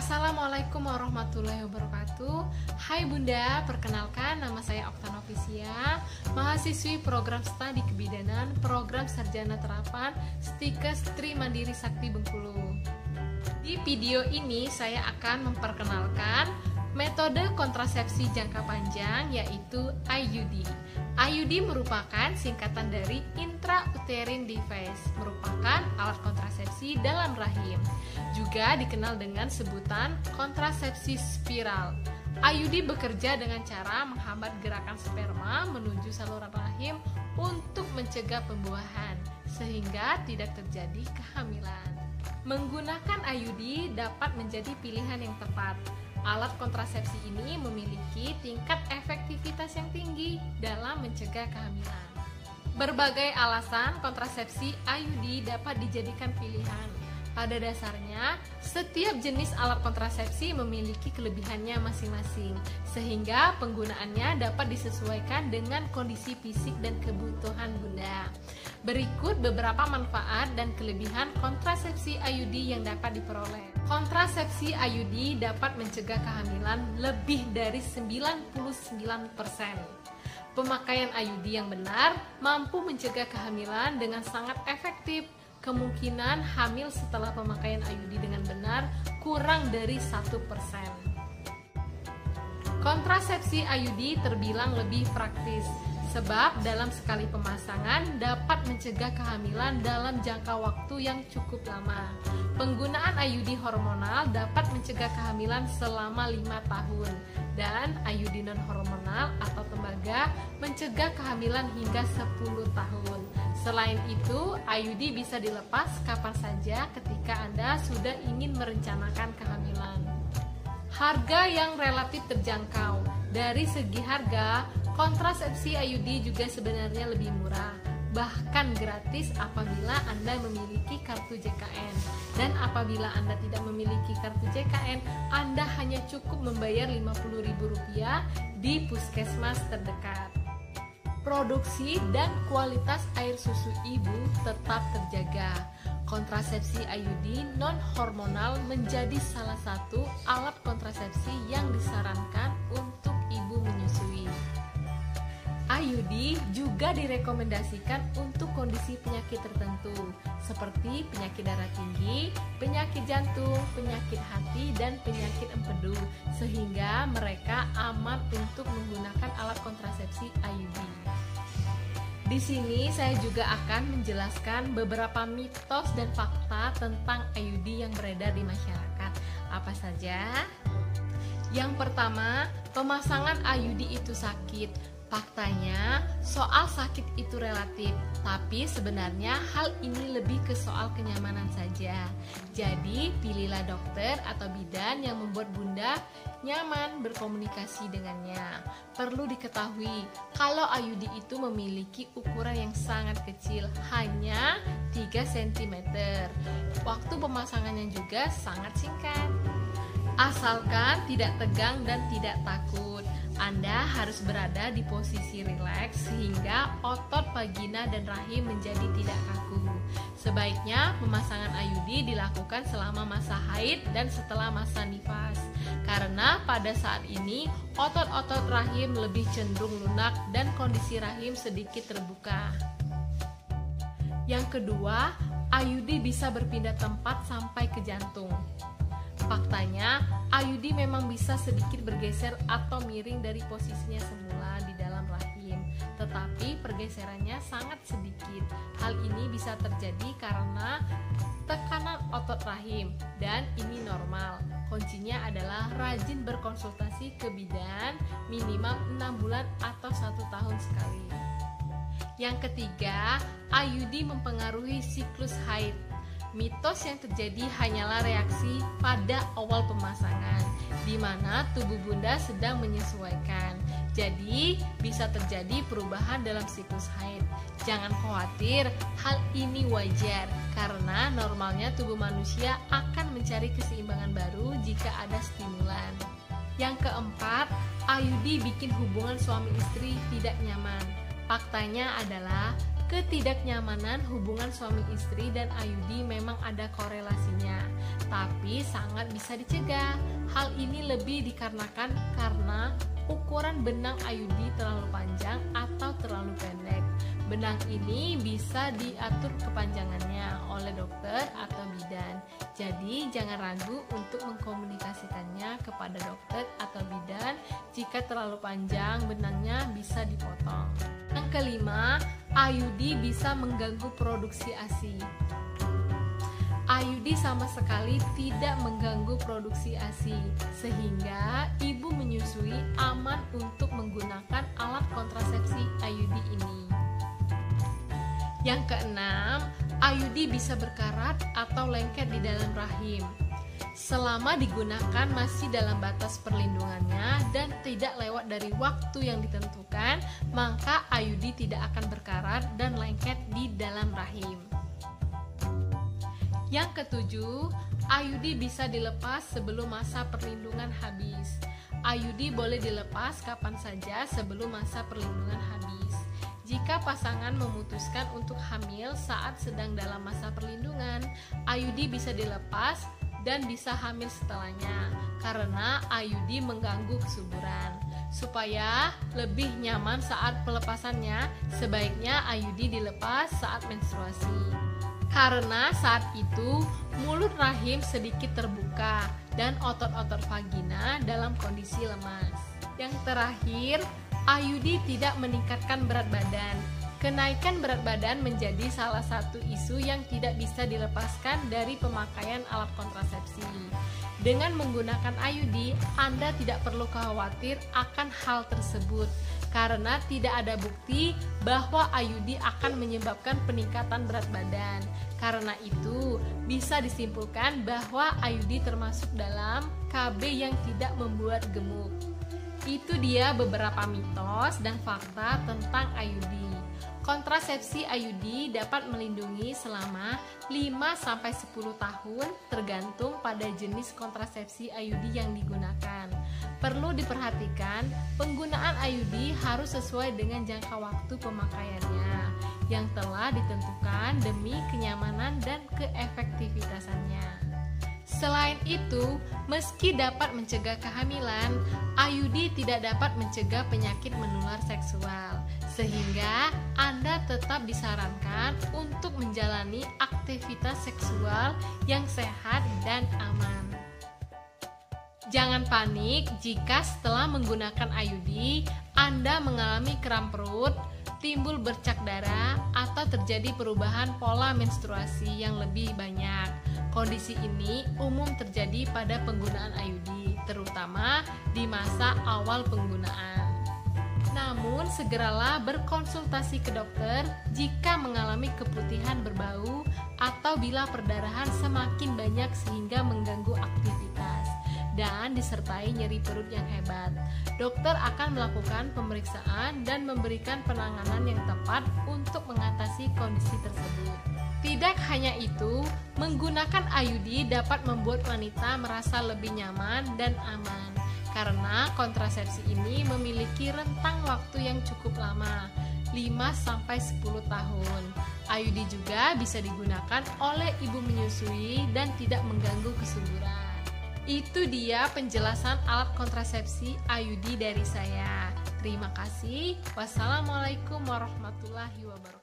Assalamualaikum warahmatullahi wabarakatuh. Hai Bunda, perkenalkan nama saya Oktanovisia, mahasiswi program studi kebidanan, program sarjana terapan Stikes Tri Mandiri Sakti Bengkulu. Di video ini saya akan memperkenalkan metode kontrasepsi jangka panjang, yaitu IUD. IUD merupakan singkatan dari intrauterine device, merupakan alat kontrasepsi dalam rahim. Juga dikenal dengan sebutan kontrasepsi spiral. IUD bekerja dengan cara menghambat gerakan sperma menuju saluran rahim untuk mencegah pembuahan, sehingga tidak terjadi kehamilan. Menggunakan IUD dapat menjadi pilihan yang tepat. Alat kontrasepsi ini memiliki tingkat efektivitas yang tinggi dalam mencegah kehamilan. Berbagai alasan kontrasepsi IUD dapat dijadikan pilihan. Pada dasarnya, setiap jenis alat kontrasepsi memiliki kelebihannya masing-masing, sehingga penggunaannya dapat disesuaikan dengan kondisi fisik dan kebutuhan Bunda. Berikut beberapa manfaat dan kelebihan kontrasepsi IUD yang dapat diperoleh. Kontrasepsi IUD dapat mencegah kehamilan lebih dari 99%. Pemakaian IUD yang benar mampu mencegah kehamilan dengan sangat efektif. Kemungkinan hamil setelah pemakaian IUD dengan benar kurang dari 1%. Kontrasepsi IUD terbilang lebih praktis, sebab dalam sekali pemasangan dapat mencegah kehamilan dalam jangka waktu yang cukup lama. Penggunaan IUD hormonal dapat mencegah kehamilan selama 5 tahun, dan IUD non-hormonal atau tembaga mencegah kehamilan hingga 10 tahun. Selain itu, IUD bisa dilepas kapan saja ketika Anda sudah ingin merencanakan kehamilan. Harga yang relatif terjangkau. Dari segi harga, kontrasepsi IUD juga sebenarnya lebih murah, bahkan gratis apabila Anda memiliki kartu JKN. Dan apabila Anda tidak memiliki kartu JKN, Anda hanya cukup membayar Rp50.000 di puskesmas terdekat. Produksi dan kualitas air susu ibu tetap terjaga. Kontrasepsi IUD non-hormonal menjadi salah satu alat kontrasepsi yang disarankan untuk ibu menyusui. IUD juga direkomendasikan untuk kondisi penyakit tertentu seperti penyakit darah tinggi, penyakit jantung, penyakit hati, dan penyakit empedu, sehingga mereka aman untuk menggunakan alat kontrasepsi IUD. Di sini saya juga akan menjelaskan beberapa mitos dan fakta tentang IUD yang beredar di masyarakat. Apa saja? Yang pertama, pemasangan IUD itu sakit. Faktanya, soal sakit itu relatif, tapi sebenarnya hal ini lebih ke soal kenyamanan saja. Jadi, pilihlah dokter atau bidan yang membuat Bunda nyaman berkomunikasi dengannya. Perlu diketahui, kalau IUD itu memiliki ukuran yang sangat kecil, hanya 3 cm. Waktu pemasangannya juga sangat singkat. Asalkan tidak tegang dan tidak takut. Anda harus berada di posisi rileks sehingga otot vagina dan rahim menjadi tidak kaku. Sebaiknya pemasangan IUD dilakukan selama masa haid dan setelah masa nifas, karena pada saat ini otot-otot rahim lebih cenderung lunak dan kondisi rahim sedikit terbuka. Yang kedua, IUD bisa berpindah tempat sampai ke jantung. Faktanya, IUD memang bisa sedikit bergeser atau miring dari posisinya semula di dalam rahim, tetapi pergeserannya sangat sedikit. Hal ini bisa terjadi karena tekanan otot rahim, dan ini normal. Kuncinya adalah rajin berkonsultasi ke bidan minimal 6 bulan atau 1 tahun sekali. Yang ketiga, IUD mempengaruhi siklus haid. Mitos yang terjadi hanyalah reaksi pada awal pemasangan, di mana tubuh Bunda sedang menyesuaikan. Jadi, bisa terjadi perubahan dalam siklus haid. Jangan khawatir, hal ini wajar, karena normalnya tubuh manusia akan mencari keseimbangan baru jika ada stimulan. Yang keempat, IUD bikin hubungan suami istri tidak nyaman. Faktanya adalah ketidaknyamanan hubungan suami istri dan IUD memang ada korelasinya. tapi sangat bisa dicegah. Hal ini lebih dikarenakan karena ukuran benang IUD terlalu panjang atau terlalu pendek. Benang ini bisa diatur kepanjangannya oleh dokter atau bidan. Jadi jangan ragu untuk mengkomunikasikannya kepada dokter atau bidan. Jika terlalu panjang, benangnya bisa dipotong. Yang kelima, IUD bisa mengganggu produksi ASI. IUD sama sekali tidak mengganggu produksi ASI, sehingga ibu menyusui aman untuk menggunakan alat kontrasepsi IUD ini. Yang keenam, IUD bisa berkarat atau lengket di dalam rahim. Selama digunakan masih dalam batas perlindungannya dan tidak lewat dari waktu yang ditentukan, maka IUD tidak akan berkarat dan lengket di dalam rahim. Yang ketujuh, IUD bisa dilepas sebelum masa perlindungan habis. IUD boleh dilepas kapan saja sebelum masa perlindungan habis. Jika pasangan memutuskan untuk hamil saat sedang dalam masa perlindungan, IUD bisa dilepas dan bisa hamil setelahnya, karena IUD mengganggu kesuburan. Supaya lebih nyaman saat pelepasannya, sebaiknya IUD dilepas saat menstruasi. Karena saat itu mulut rahim sedikit terbuka dan otot-otot vagina dalam kondisi lemas. Yang terakhir, IUD tidak meningkatkan berat badan. Kenaikan berat badan menjadi salah satu isu yang tidak bisa dilepaskan dari pemakaian alat kontrasepsi. Dengan menggunakan IUD, Anda tidak perlu khawatir akan hal tersebut karena tidak ada bukti bahwa IUD akan menyebabkan peningkatan berat badan. Karena itu, bisa disimpulkan bahwa IUD termasuk dalam KB yang tidak membuat gemuk. Itu dia beberapa mitos dan fakta tentang IUD. Kontrasepsi IUD dapat melindungi selama 5-10 tahun tergantung pada jenis kontrasepsi IUD yang digunakan. Perlu diperhatikan, penggunaan IUD harus sesuai dengan jangka waktu pemakaiannya yang telah ditentukan demi kenyamanan dan keefektivitasannya. Selain itu, meski dapat mencegah kehamilan, IUD tidak dapat mencegah penyakit menular seksual, sehingga Anda tetap disarankan untuk menjalani aktivitas seksual yang sehat dan aman. Jangan panik jika setelah menggunakan IUD, Anda mengalami kram perut, timbul bercak darah, atau terjadi perubahan pola menstruasi yang lebih banyak. Kondisi ini umum terjadi pada penggunaan IUD, terutama di masa awal penggunaan. Namun, segeralah berkonsultasi ke dokter jika mengalami keputihan berbau atau bila perdarahan semakin banyak sehingga mengganggu aktivitas dan disertai nyeri perut yang hebat. Dokter akan melakukan pemeriksaan dan memberikan penanganan yang tepat untuk mengatasi kondisi tersebut. Tidak hanya itu, menggunakan IUD dapat membuat wanita merasa lebih nyaman dan aman karena kontrasepsi ini memiliki rentang waktu yang cukup lama, 5-10 tahun. IUD juga bisa digunakan oleh ibu menyusui dan tidak mengganggu kesuburan. Itu dia penjelasan alat kontrasepsi IUD dari saya. Terima kasih. Wassalamualaikum warahmatullahi wabarakatuh.